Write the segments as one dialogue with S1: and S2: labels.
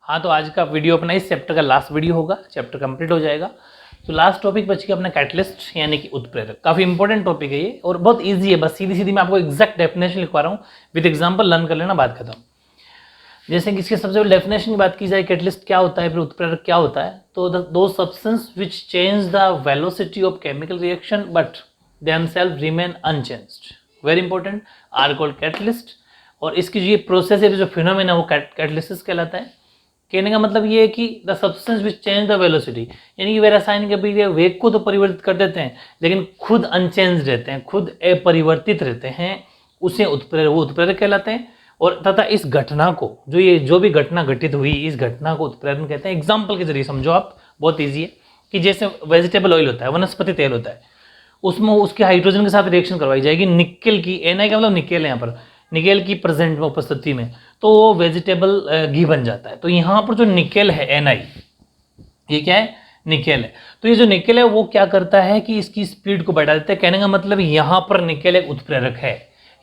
S1: हाँ, तो आज का वीडियो अपना इस चैप्टर का लास्ट वीडियो होगा, चैप्टर कंप्लीट हो जाएगा। तो लास्ट टॉपिक बच गया अपना कैटलिस्ट यानी कि उत्प्रेरक। काफ़ी इंपॉर्टेंट टॉपिक है ये और बहुत ईजी है, बस सीधी सीधी मैं आपको एग्जैक्ट डेफिनेशन लिखवा रहा हूँ, विद एग्जाम्पल लर्न कर लेना, बात खत्म। जैसे कि इसके सबसे पहले डेफिनेशन की बात की जाए, कैटलिस्ट क्या होता है, फिर उत्प्रेरक क्या होता है। तो दो substance which change the velocity of chemical reaction but themselves remain unchanged, very important, are called catalyst. और इसकी जो ये प्रोसेस है, जो फिनोमेना, वो कैटलिसिस कहलाता है। कहने का मतलब ये है कि the substance which change the velocity, यानी कि वे रासायनिक अभिक्रिया वेग को तो परिवर्तित कर देते हैं लेकिन खुद अनचेंज रहते हैं, खुद अपरिवर्तित रहते हैं, उसे उत्प्रेरक, वो उत्प्रेरक कहलाते हैं। और तथा इस घटना को, जो भी घटना घटित हुई, इस घटना को उत्प्रेरण कहते हैं। एग्जाम्पल के जरिए समझो आप, बहुत ईजी है। कि जैसे वेजिटेबल ऑयल होता है, वनस्पति तेल होता है, उसमें उसके हाइड्रोजन के साथ रिएक्शन करवाई जाएगी निकेल की, एन आई का मतलब निकेल है यहाँ पर, निकेल की प्रेजेंट में, उपस्थिति में, तो वो वेजिटेबल घी बन जाता है। तो यहाँ पर जो निकेल है, एन आई, ये क्या है, निकेल है। तो ये जो निकेल है वो क्या करता है कि इसकी स्पीड को बढ़ा देता है। कहने का मतलब यहाँ पर निकेल एक उत्प्रेरक है,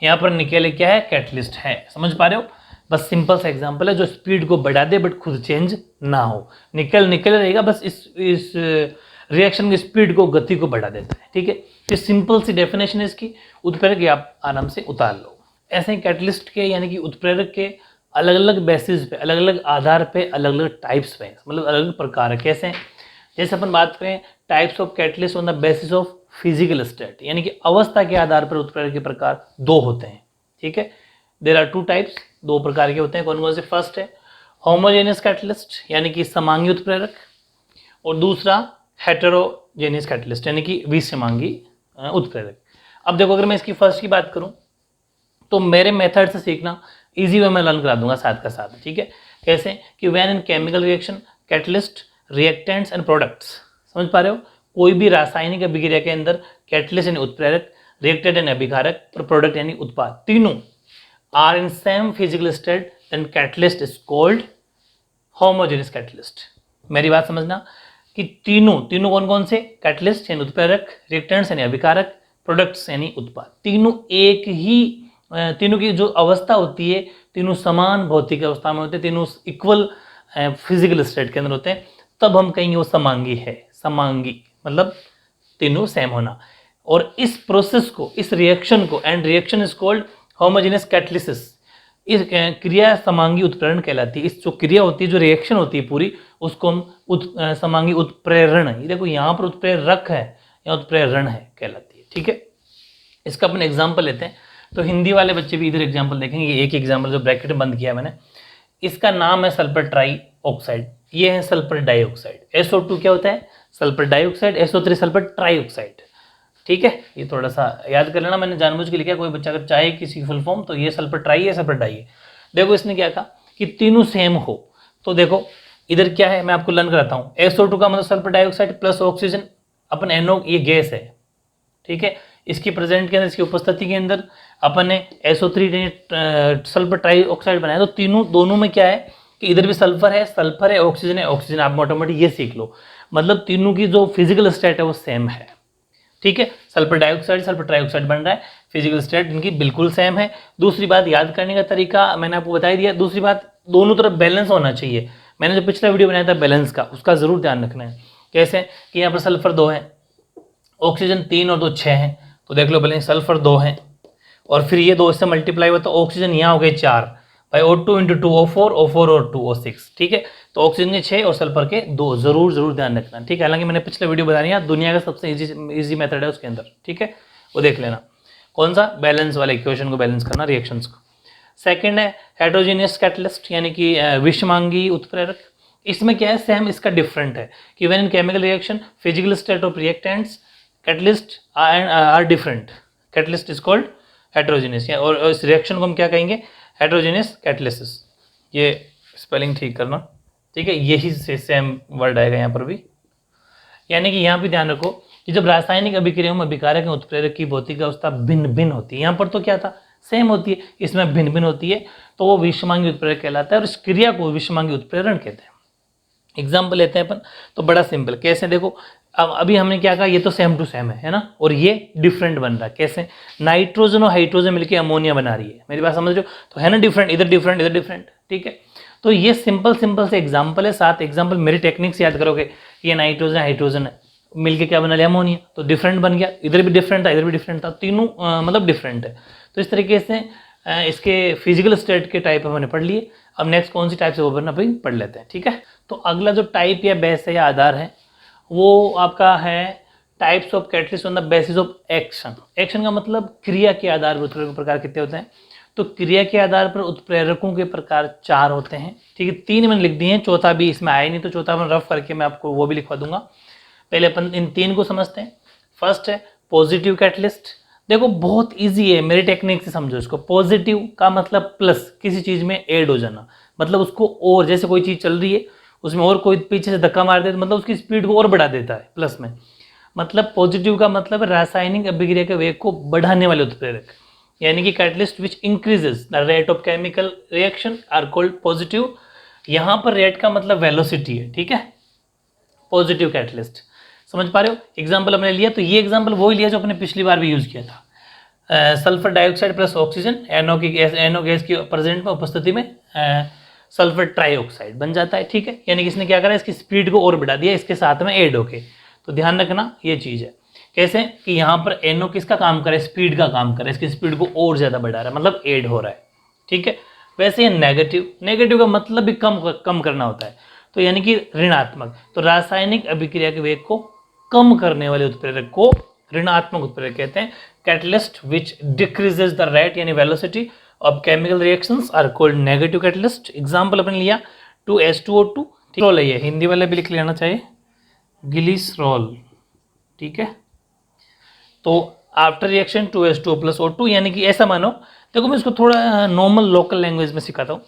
S1: यहाँ पर निकेल क्या है, कैटलिस्ट है। समझ पा रहे हो? बस सिंपल सा एग्जांपल है, जो स्पीड को बढ़ा दे बट खुद चेंज ना हो। निकेल निकेल रहेगा, बस इस रिएक्शन की स्पीड को, गति को बढ़ा देता है। ठीक है, तो सिंपल सी डेफिनेशन है इसकी। उत्प्रेरक आप आराम से उतार लो। ऐसे ही कैटलिस्ट के यानी कि उत्प्रेरक के अलग अलग बेसिस पे, अलग अलग आधार पे, अलग अलग टाइप्स पे, मतलब अलग अलग प्रकार है। कैसे? जैसे अपन बात करें types of catalyst on the basis of physical state, यानी कि अवस्था के आधार पर उत्प्रेरक के प्रकार दो होते हैं। ठीक है, देयर आर टू टाइप्स, दो प्रकार के होते हैं। कौन कौन से? फर्स्ट है होमोजेनियस कैटलिस्ट यानी कि समांगी उत्प्रेरक, और दूसरा हेटेरोजेनियस कैटलिस्ट यानी कि विषमांगी उत्प्रेरक। अब देखो, अगर मैं इसकी फर्स्ट की बात करूं तो मेरे मेथड से सीखना, इजी वे में लर्न करा दूंगा साथ का साथ। ठीक है, कैसे? कि when in chemical reaction catalyst, reactants and products, समझ पा रहे हो? कोई भी रासायनिक अभिक्रिया के अंदर कैटलिस्ट यानी उत्प्रेरक, रिएक्टेंट यानी अभिकारक और प्रोडक्ट यानी उत्पाद, तीनों are in same physical state, then catalyst is called homogeneous catalyst. मेरी बात समझना कि तीनों कौन कौन से? कैटलिस्ट यानी उत्प्रेरक, रिएक्टेंट्स यानी अभिकारक, प्रोडक्ट्स यानी उत्पाद, तीनों एक ही, तीनों की जो अवस्था होती है, तीनों समान भौतिक अवस्था में होते हैं, तीनों इक्वल फिजिकल स्टेट के अंदर होते हैं, तब हम कहेंगे वो समांगी है। समांगी मतलब तीनों सेम होना। और इस प्रोसेस को, इस रिएक्शन को, and reaction is called homogeneous catalysis, इस क्रिया समांगी उत्प्रेरण कहलाती है। इस जो क्रिया होती है, जो रिएक्शन होती है पूरी, उसको हम समांगी उत्प्रेरण, ये देखो यहाँ पर उत्प्रेरक है या उत्प्रेरण है कहलाती है। ठीक है, इसका अपन एग्जाम्पल लेते हैं। तो हिंदी वाले बच्चे भी इधर एग्जाम्पल देखेंगे। एक एग्जाम्पल जो ब्रैकेट में बंद किया मैंने, इसका नाम है सल्फर ट्राई ऑक्साइड, ये है सल्फर डाइऑक्साइड। SO2 क्या होता है? Sulphur dioxide. SO3 sulphur trioxide. ठीक है, ये थोड़ा सा याद कर लेना, मैंने जानबूझ के लिखा। कोई बच्चा अगर चाहे किसी फुल फॉर्म, तो ये सल्फर ट्राई है, सल्फर डाई है। देखो इसने क्या कहा कि तीनों सेम हो। तो देखो इधर क्या है, मैं आपको लर्न कराता हूँ। SO2 का मतलब सल्फर डाइऑक्साइड प्लस ऑक्सीजन अपन NO, ये गैस है। ठीक है, इसकी प्रेजेंट के अंदर, इसकी उपस्थिति के अंदर अपन ने SO3 सल्फर ट्राई ऑक्साइड बनाया। तो दोनों में क्या है कि इधर भी सल्फर है, ऑक्सीजन है, ऑक्सीजन। आप ऑटोमेटिक ये सीख लो, मतलब तीनों की जो फिजिकल स्टेट है वो सेम है। ठीक है, सल्फर डाइऑक्साइड सल्फर ट्राइऑक्साइड बन रहा है, फिजिकल स्टेट इनकी बिल्कुल सेम है। दूसरी बात, याद करने का तरीका मैंने आपको बता दिया। दूसरी बात, दोनों तरफ बैलेंस होना चाहिए। मैंने जो पिछला वीडियो बनाया था बैलेंस का, उसका जरूर ध्यान रखना है। कैसे? कि यहाँ पर सल्फर 2 है, ऑक्सीजन 3 और 2 6 है। तो देख लो पहले, सल्फर 2 है और फिर ये 2 से मल्टीप्लाई हुआ तो ऑक्सीजन यहाँ हो गए 4, भाई O2 × 2 O4 और 2 O6। ठीक है, तो ऑक्सीजन के 6 और सल्फर के 2, जरूर ध्यान रखना। ठीक है, हालांकि मैंने पिछले वीडियो बता दिया, दुनिया का सबसे इजी मेथड है उसके अंदर। ठीक है, वो देख लेना। कौन सा? बैलेंस वाला इक्वेशन को बैलेंस करना, रिएक्शंस को। सेकंड है हेटेरोजेनियस कैटलिस्ट यानी कि विषमांगी उत्प्रेरक। इसमें क्या है, सेम, इसका डिफरेंट है कि when in chemical reaction physical state of reactants catalyst are different, catalyst is called heterogeneous. और इस रिएक्शन को हम क्या कहेंगे? Heterogeneous catalysis. ये स्पेलिंग ठीक करना। ठीक है, यही सेम वर्ड आएगा यहाँ पर भी। यानी कि यहाँ भी ध्यान रखो कि जब रासायनिक अभिक्रियाओं में अभिकारक एवं उत्प्रेरक की भौतिक अवस्था भिन्न भिन्न होती है, यहाँ पर तो क्या था, सेम होती है, इसमें भिन्न भिन्न होती है, तो वो विषमांगी उत्प्रेरक कहलाता है और इस क्रिया को विषमांगी उत्प्रेरण कहते हैं। एग्जाम्पल लेते हैं अपन, तो बड़ा सिंपल। कैसे? देखो, अब अभी हमने क्या कहा, ये तो सेम टू सेम है ना, और ये डिफरेंट बन रहा है। कैसे? नाइट्रोजन और हाइड्रोजन मिलकर अमोनिया बना रही है। मेरी बात समझ रहे हो? तो है ना डिफरेंट, इधर डिफरेंट, इधर डिफरेंट। ठीक है, तो ये सिंपल सिंपल से एग्जाम्पल है, 7 एग्जाम्पल मेरी टेक्निक से याद करोगे। ये नाइट्रोजन हाइड्रोजन है, मिलके क्या बना लिया अमोनिया, तो डिफरेंट बन गया, इधर भी डिफरेंट था इधर भी डिफरेंट था, तीनों मतलब डिफरेंट है। तो इस तरीके से इसके फिजिकल स्टेट के टाइप हमने पढ़ लिए। अब नेक्स्ट कौन सी टाइप से वो अभी पढ़ लेते हैं, ठीक है। तो अगला जो टाइप या बेस है या आधार है वो आपका है types of catalyst on the basis of action. Action का मतलब क्रिया के आधार पर उत्प्रेरक प्रकार कितने होते हैं, तो क्रिया के आधार पर उत्प्रेरकों के प्रकार 4 होते हैं, ठीक है। 3 मैंने लिख दिए हैं, चौथा भी इसमें आया नहीं, तो चौथा मैं रफ करके मैं आपको वो भी लिखवा दूंगा। पहले अपन इन 3 को समझते हैं। फर्स्ट है पॉजिटिव कैटलिस्ट। देखो बहुत इजी है, मेरी टेक्निक से समझो इसको। पॉजिटिव का मतलब प्लस, किसी चीज में ऐड हो जाना, मतलब उसको और, जैसे कोई चीज चल रही है उसमें और कोई पीछे से धक्का मार दे तो मतलब उसकी स्पीड को और बढ़ा देता है प्लस में। मतलब पॉजिटिव का मतलब रासायनिक अभिक्रिया के वेग को बढ़ाने वाले उत्प्रेरक, यानी कि catalyst which increases the rate of chemical reaction are called positive. यहां पर रेट का मतलब वेलोसिटी है, ठीक है। पॉजिटिव कैटलिस्ट समझ पा रहे हो। एग्जाम्पल हमने लिया, तो ये एग्जाम्पल वही लिया जो अपने पिछली बार भी यूज किया था। Sulphur dioxide plus oxygen, NO gas की प्रेजेंट में उपस्थिति में सल्फर ट्राइऑक्साइड बन जाता है, ठीक है। यानी कि इसने क्या करा, इसकी स्पीड को और बढ़ा दिया इसके साथ में ऐड होके। तो ध्यान रखना ये चीज है। कैसे कि यहाँ पर एनओ किसका काम करे, स्पीड का काम करे, इसकी स्पीड को और ज्यादा बढ़ा रहा है, मतलब ऐड हो रहा है, ठीक है। वैसे ये नेगेटिव, नेगेटिव का मतलब भी कम करना होता है, तो यानी कि ऋणात्मक। तो रासायनिक अभिक्रिया के वेग को कम करने वाले उत्प्रेरक को ऋणात्मक उत्प्रेरक कहते हैं। Catalyst which decreases the rate यानी velocity of chemical reactions are called negative catalyst. Example अपने लिया 2H2O2, ठीक है, ये हिंदी वाले भी लिख लेना चाहिए, ग्लिसरॉल, ठीक है। तो after reaction 2H2O plus O2, यानी कि ऐसा मानो, देखो मैं इसको थोड़ा नॉर्मल लोकल लैंग्वेज में सिखाता हूँ।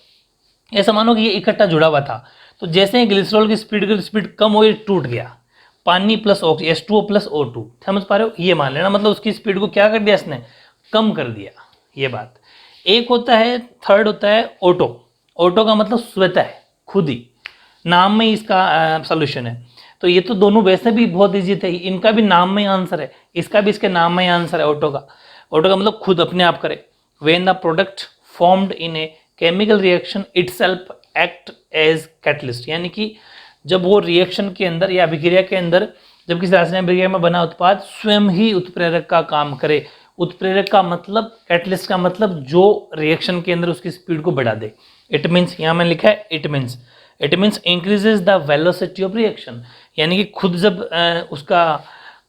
S1: ऐसा मानो कि ये इकट्ठा जुड़ा हुआ था, तो जैसे ही ग्लिसरॉल की स्पीड कम हुई, टूट गया, पानी प्लस H2O प्लस O2, समझ पा रहे हो, ये मान लेना, मतलब उसकी स्पीड को क्या कर दिया इसने, कम कर दिया, ये बात। एक होता है, थर्ड होता है ओटो। ओटो का मतलब स्वतः, खुद ही, नाम में इसका सोल्यूशन है। तो ये तो दोनों वैसे भी बहुत इजी थे, इनका भी नाम में आंसर है, इसका भी इसके नाम में आंसर है ऑटो का। ऑटो का मतलब खुद अपने आप करे। When the product formed in a chemical reaction itself act as catalyst, यानी कि जब वो रिएक्शन के अंदर या अभिक्रिया के अंदर, जब किसी रासायनिक अभिक्रिया में बना उत्पाद स्वयं ही उत्प्रेरक का काम करे। उत्प्रेरक का मतलब, कैटलिस्ट का मतलब जो रिएक्शन के अंदर उसकी स्पीड को बढ़ा दे। इट मीन्स, यहाँ मैंने लिखा है it means increases the velocity of reaction, यानी कि खुद जब उसका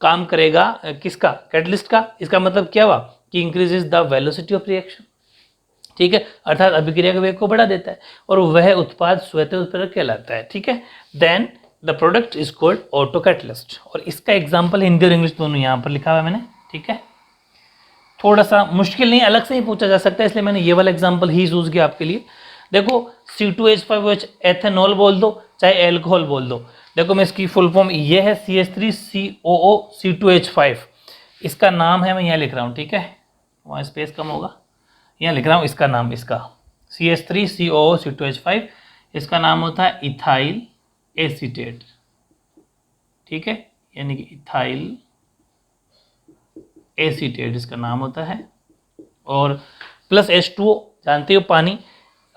S1: काम करेगा, किसका, कैटलिस्ट का, इसका मतलब क्या हुआ कि increases the velocity of reaction, ठीक है, अर्थात अभिक्रिया के वेग को बढ़ा देता है, और वह उत्पाद स्वतः उत्प्रेरक कहलाता है, ठीक है। Then the product is called auto catalyst. और इसका एग्जाम्पल हिंदी और इंग्लिश दोनों यहाँ पर लिखा हुआ है मैंने, ठीक है। थोड़ा सा मुश्किल नहीं, अलग से ही पूछा जा सकता है, इसलिए मैंने ये वाला एग्जाम्पल ही यूज किया आपके लिए। देखो C2H5OH एथेनॉल बोल दो चाहे एल्कोहल बोल दो, देखो मैं इसकी फुल फॉर्म ये है CH3COO C2H5, इसका नाम है, मैं यहाँ लिख रहा हूँ, ठीक है, वहाँ स्पेस कम होगा, यहाँ लिख रहा हूँ इसका नाम, इसका CH3COO C2H5, इसका नाम होता है इथाइल एसीटेट, ठीक है, यानी कि इथाइल एसीटेट इसका नाम होता है। और प्लस H2O जानते हो पानी,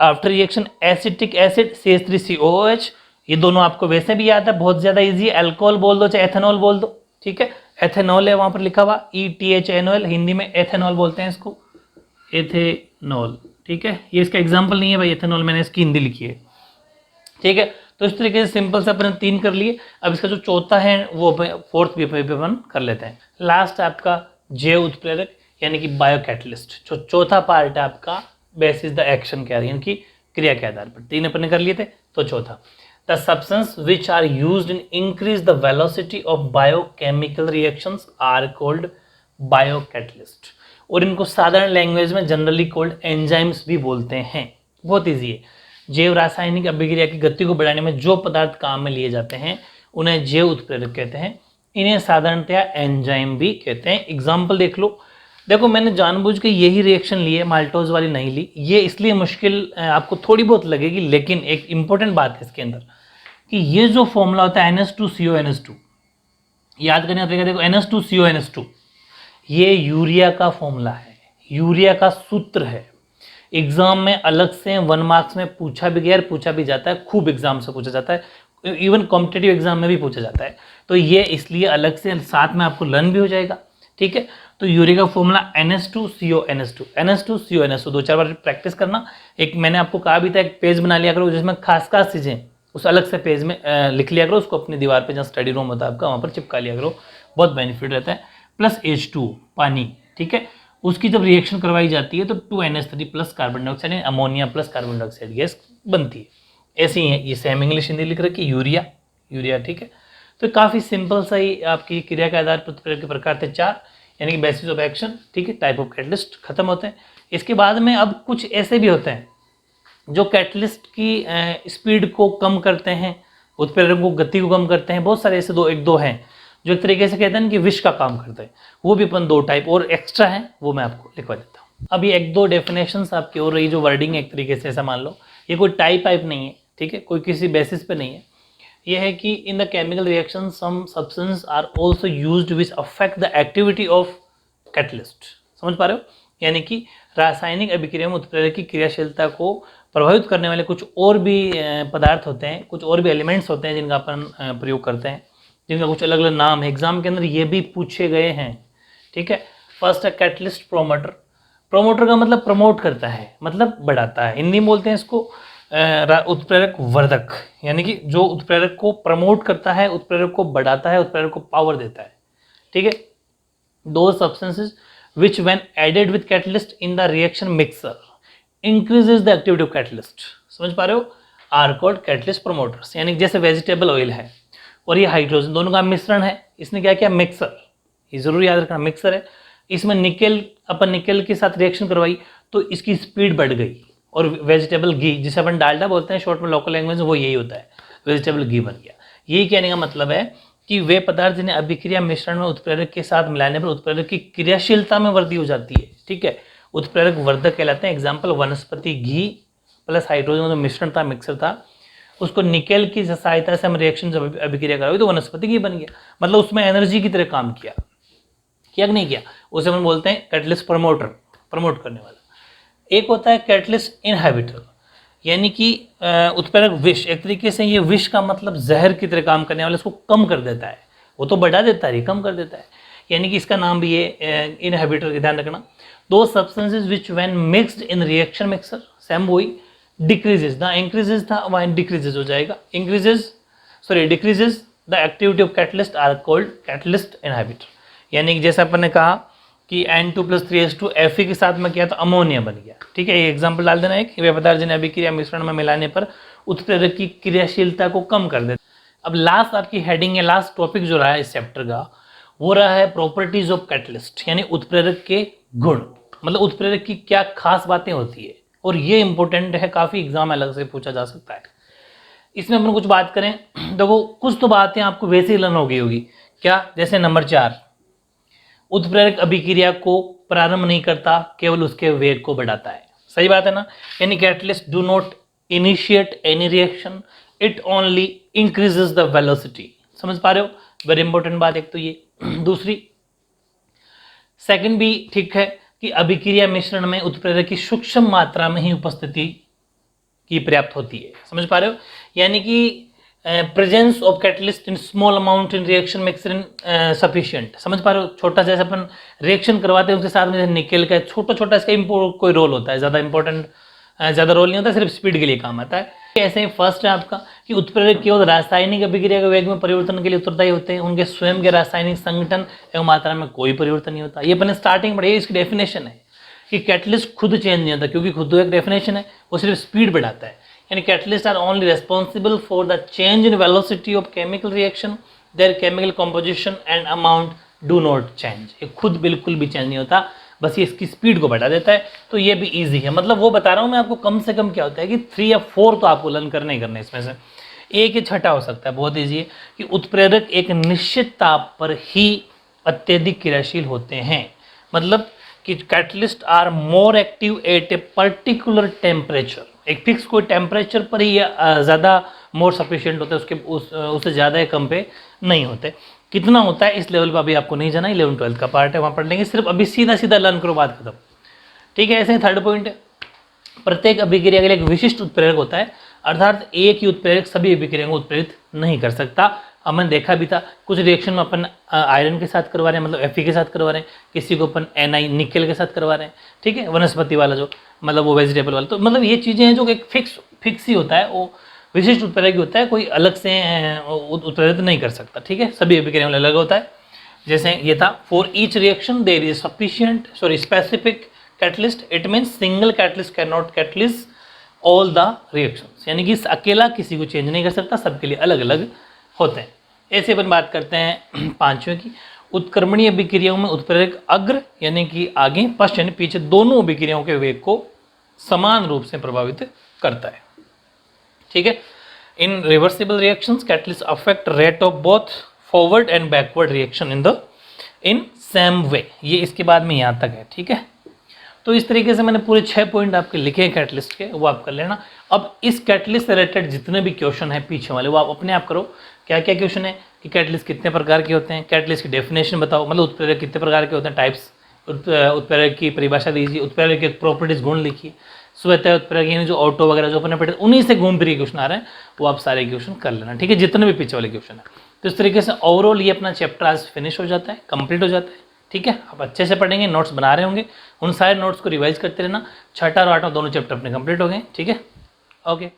S1: after reaction acetic acid CH3COOH, ये दोनों आपको वैसे भी याद है, बहुत ज़्यादा इजी है। अल्कोहल बोल दो चाहे एथेनॉल बोल दो, ठीक है, एथेनॉल है वहाँ पर लिखा हुआ ETHNOL, हिंदी में एथेनॉल बोलते हैं इसको, एथेनॉल, ठीक है। ये इसका एग्जाम्पल नहीं है भाई एथेनॉल, मैंने इसकी हिंदी लिखी है, ठीक है। तो इस तरीके से सिंपल से अपने 3 कर लिए। अब इसका जो चौथा है वो फोर्थ भी अपन कर लेते हैं। लास्ट आपका जैव उत्प्रेरक यानी कि बायो कैटलिस्ट, जो चौथा पार्ट है आपका बेसिस द एक्शन के, यानी कि क्रिया के आधार पर। 3 अपन कर लिए थे, तो चौथा, the substance which are used in increase the velocity of biochemical reactions are called bio catalyst. और इनको साधारण लैंग्वेज में जनरली कॉल्ड एंजाइम्स भी बोलते हैं। बहुत ईजी है। जैव रासायनिक अभिक्रिया की गति को बढ़ाने में जो पदार्थ काम में लिए जाते हैं उन्हें जैव उत्प्रेरक कहते हैं। इन्हें साधारणतया एंजाइम भी कहते हैं। एग्जाम्पल देख लो, देखो मैंने जानबूझ के यही रिएक्शन ली है, माल्टोज वाली नहीं ली, ये इसलिए मुश्किल आपको थोड़ी बहुत लगेगी, लेकिन एक इंपॉर्टेंट बात है इसके अंदर कि ये जो फॉर्मूला होता है NH2CONH2, याद करने का तरीका देखो, NH2CONH2 ये यूरिया का फॉर्मूला है, यूरिया का सूत्र है। एग्जाम में अलग से 1 मार्क्स में पूछा भी गया, पूछा भी जाता है, खूब एग्जाम से पूछा जाता है, इवन कॉम्पिटेटिव एग्जाम में भी पूछा जाता है। तो ये इसलिए अलग से, साथ में आपको लर्न भी हो जाएगा, ठीक है। तो यूरिया का formula NH2CO NH2, NH2CO NH2, 2-4 बार प्रैक्टिस करना। एक मैंने आपको कहा भी था, एक पेज बना लिया करो जिसमें खास खास चीज़ें उस अलग से पेज में लिख लिया करो, उसको अपनी दीवार पे जहाँ स्टडी रूम होता है आपका वहाँ पर चिपका लिया करो, बहुत बेनिफिट रहता है। प्लस H2 पानी, ठीक है, उसकी जब रिएक्शन करवाई जाती है तो 2NH3 प्लस कार्बन डाइऑक्साइड यानी ammonia plus carbon dioxide gas बनती है। ऐसे ही है, ये सेम इंग्लिश हिंदी लिख रखी यूरिया, ठीक है। तो काफ़ी सिंपल सा ही आपकी क्रिया के आधार पर उत्प्रेरक के प्रकार थे 4, यानी कि बेसिस ऑफ एक्शन, ठीक है, टाइप ऑफ कैटलिस्ट खत्म होते हैं। इसके बाद में अब कुछ ऐसे भी होते हैं जो कैटलिस्ट की स्पीड को कम करते हैं, उत्प्रेरक को गति को कम करते हैं। बहुत सारे ऐसे एक दो हैं जो एक तरीके से कहते हैं कि विष का काम करते हैं। वो भी अपन 2 टाइप और एक्स्ट्रा हैं, वो मैं आपको लिखवा देता हूँ। अब ये 1-2 डेफिनेशंस आपकी हो रही, जो वर्डिंग एक तरीके से ऐसा मान लो, ये कोई टाइप नहीं है, ठीक है, कोई किसी बेसिस पे नहीं है। ये है कि in the chemical reaction some substance are also used which affect the activity of catalyst. समझ पा रहे हो? यानी कि रासायनिक अभिक्रिया में उत्प्रेरक की क्रियाशीलता को प्रभावित करने वाले कुछ और भी पदार्थ होते हैं, कुछ और भी एलिमेंट्स होते हैं जिनका अपन प्रयोग करते हैं, जिनका कुछ अलग अलग नाम है। एग्जाम के अंदर ये भी पूछे गए हैं, ठीक है। फर्स्ट है कैटलिस्ट प्रोमोटर। प्रोमोटर का मतलब प्रमोट करता है, मतलब बढ़ाता है। हिंदी में बोलते हैं इसको उत्प्रेरक वर्धक, यानी कि जो उत्प्रेरक को प्रमोट करता है, उत्प्रेरक को बढ़ाता है, उत्प्रेरक को पावर देता है, ठीक है। दो substances which when added with catalyst in the reaction mixer increases the activity of catalyst, समझ पा रहे हो, are called catalyst promoters। यानी जैसे वेजिटेबल ऑयल है और ये हाइड्रोजन, दोनों का मिश्रण है, इसने क्या किया, मिक्सर, ये जरूर याद रखना मिक्सर है, इसमें निकेल के साथ रिएक्शन करवाई तो इसकी स्पीड बढ़ गई, और वेजिटेबल घी जिसे अपन डालडा बोलते हैं शॉर्ट में लोकल लैंग्वेज में, वो यही होता है, वेजिटेबल घी बन गया। यही कहने का मतलब है कि वे पदार्थ जिन्हें अभिक्रिया मिश्रण में उत्प्रेरक के साथ मिलाने पर उत्प्रेरक की क्रियाशीलता में वृद्धि हो जाती है, ठीक है, उत्प्रेरक वर्धक कहलाते हैं। एग्जाम्पल वनस्पति घी प्लस हाइड्रोजन का मिश्रण था, मिक्सर था, उसको निकेल की सहायता से हम रिएक्शन जब अभिक्रिया कराई तो वनस्पति घी बन गया, मतलब उसमें एनर्जी की तरह काम किया कि नहीं किया, उसे हम बोलते हैं कैटलिस्ट प्रमोटर, प्रमोट करने वाला। एक होता है कैटलिस्ट इनहिबिटर, यानी कि उत्प्रेरक विष, एक तरीके से ये विष का मतलब जहर की तरह काम करने वाला, इसको कम कर देता है, वो तो बढ़ा देता है, कम कर देता है, यानी कि इसका नाम भी ये इनहिबिटर का ध्यान रखना। दो substances which when mixed in reaction mixer, same वही, डिक्रीजेस, द इंक्रीजेस था वहाँ डिक्रीजेस हो जाएगा, decreases the activity of catalyst are called catalyst inhibitor. यानी कि जैसे अपन ने कहा कि N2+3H2 Fe के साथ में किया तो अमोनिया बन गया, ठीक है। ये एग्जांपल डाल देना है कि वे पदार्थ जिन्हें अभिक्रिया मिश्रण में मिलाने पर उत्प्रेरक की क्रियाशीलता को कम कर देते। अब लास्ट आपकी हेडिंग है, लास्ट टॉपिक जो रहा है इस चैप्टर का, वो रहा है प्रॉपर्टीज ऑफ कैटलिस्ट, यानी उत्प्रेरक के गुण, मतलब उत्प्रेरक की क्या खास बातें होती है, और ये इंपॉर्टेंट है, काफी एग्जाम अलग से पूछा जा सकता है। इसमें अपन कुछ बात करें, देखो कुछ तो बातें आपको वैसे ही लर्न हो गई होगी, क्या, जैसे नंबर 4, उत्प्रेरक अभिक्रिया को प्रारंभ नहीं करता, केवल उसके वेग को बढ़ाता है। सही बात है ना, यानी catalyst do not initiate any reaction, it only increases the velocity. समझ पा रहे हो, वेरी इंपॉर्टेंट बात एक तो ये। दूसरी, सेकंड भी ठीक है कि अभिक्रिया मिश्रण में उत्प्रेरक की सूक्ष्म मात्रा में ही उपस्थिति की पर्याप्त होती है। समझ पा रहे हो, यानी कि presence of catalyst in small amount in reaction mixer in sufficient. समझ पा रहे हो, छोटा जैसे अपन रिएक्शन करवाते हैं उसके साथ में निकल का छोटा छोटा इसका कोई रोल होता है, ज़्यादा इंपॉर्टेंट ज़्यादा रोल नहीं होता, सिर्फ स्पीड के लिए काम आता है। ऐसे ही फर्स्ट है आपका कि उत्प्रेरक केवल रासायनिक अभिक्रिया के वेग में परिवर्तन के लिए उत्तरदायी होते हैं, उनके स्वयं के रासायनिक संगठन एवं मात्रा में कोई परिवर्तन नहीं होता। ये अपने स्टार्टिंग में इसकी डेफिनेशन है कि कैटलिस्ट खुद चेंज नहीं होता, क्योंकि खुद एक डेफिनेशन है, वो सिर्फ स्पीड बढ़ाता है। यानी catalyst are only responsible for the change in velocity of chemical reaction, their chemical composition and amount do not change. ये खुद बिल्कुल भी चेंज नहीं होता, बस ये इसकी स्पीड को बढ़ा देता है। तो ये भी इजी है, मतलब वो बता रहा हूँ मैं आपको, कम से कम क्या होता है कि 3 या 4 तो आपको लर्न करने ही करने, इसमें से एक ही छठा हो सकता है, बहुत ईजी है कि उत्प्रेरक एक निश्चित ताप पर ही अत्यधिक क्रियाशील होते हैं, मतलब कि catalyst are more active at a particular temperature, एक फिक्स कोई टेम्परेचर पर ही ज़्यादा मोर सफिशिएंट होते हैं, उससे ज़्यादा या कम पे नहीं होते। कितना होता है इस लेवल पर अभी आपको नहीं जाना, 11-12 का पार्ट है, वहाँ पढ़ लेंगे। सिर्फ अभी सीधा सीधा लर्न करो, बात खत्म, ठीक है। ऐसे ही थर्ड पॉइंट है प्रत्येक अभिक्रिया के लिए एक विशिष्ट उत्प्रेरक होता है, अर्थात एक ही उत्प्रेरक सभी अभिक्रियाओं को उत्प्रेरित नहीं कर सकता। हमने देखा भी था कुछ रिएक्शन में अपन आयरन के साथ करवा रहे हैं, मतलब Fe के साथ करवा रहे हैं, किसी को अपन Na निकेल के साथ करवा रहे हैं, ठीक है, वनस्पति वाला जो मतलब वो वेजिटेबल वाला। तो मतलब ये चीज़ें हैं जो एक फिक्स ही होता है, वो विशिष्ट उत्प्रेरक होता है, कोई अलग से उत्प्रेरित नहीं कर सकता, ठीक है, सभी अभिक्रियाओं में अलग होता है। जैसे ये था, for each reaction there is specific catalyst, it means single catalyst can not catalyst all the reactions, यानी कि अकेला किसी को चेंज नहीं कर सकता, सबके लिए अलग अलग होते हैं। ऐसे अपन बात करते हैं पांचवें की, उत्क्रमणीय अभिक्रियाओं में उत्प्रेरक अग्र यानी कि आगे, पश्च यानी पीछे, दोनों अभिक्रियाओं के वेग को समान रूप से प्रभावित करता है, ठीक है। इन reversible reactions catalyst affect rate of both forward and backward reaction in same way, ये इसके बाद में यहाँ तक है, ठीक है। तो इस तरीके से मैंने पूरे 6 पॉइंट आपके लिखे हैं कैटलिस्ट के, वो आप कर लेना। अब इस कैटलिस्ट से रिलेटेड जितने भी क्वेश्चन है पीछे वाले वो आप अपने आप करो। क्या क्या क्वेश्चन है कि कैटलिस्ट कितने प्रकार के होते हैं, कैटलिस्ट की डेफिनेशन बताओ, मतलब उत्प्रेरक कितने प्रकार के होते हैं, टाइप्स, उत्प्रेरक की परिभाषा दीजिए, उत्प्रेरक के प्रॉपर्टीज गुण लिखिए, स्वतः उत्प्रेरक यानी जो ऑटो वगैरह जो अपने पढ़े उन्हीं से घूम फिर क्वेश्चन आ रहे हैं, वो आप सारे क्वेश्चन कर लेना, ठीक है, जितने भी पीछे वाले क्वेश्चन है। तो इस तरीके से ओवरऑल ये अपना चैप्टर आज फिनिश हो जाता है, कंप्लीट हो जाता है, ठीक है। आप अच्छे से पढ़ेंगे, नोट्स बना रहे होंगे, उन सारे नोट्स को रिवाइज करते रहना। 6वां और 8वां दोनों चैप्टर अपने कंप्लीट हो गए, ठीक है, ओके।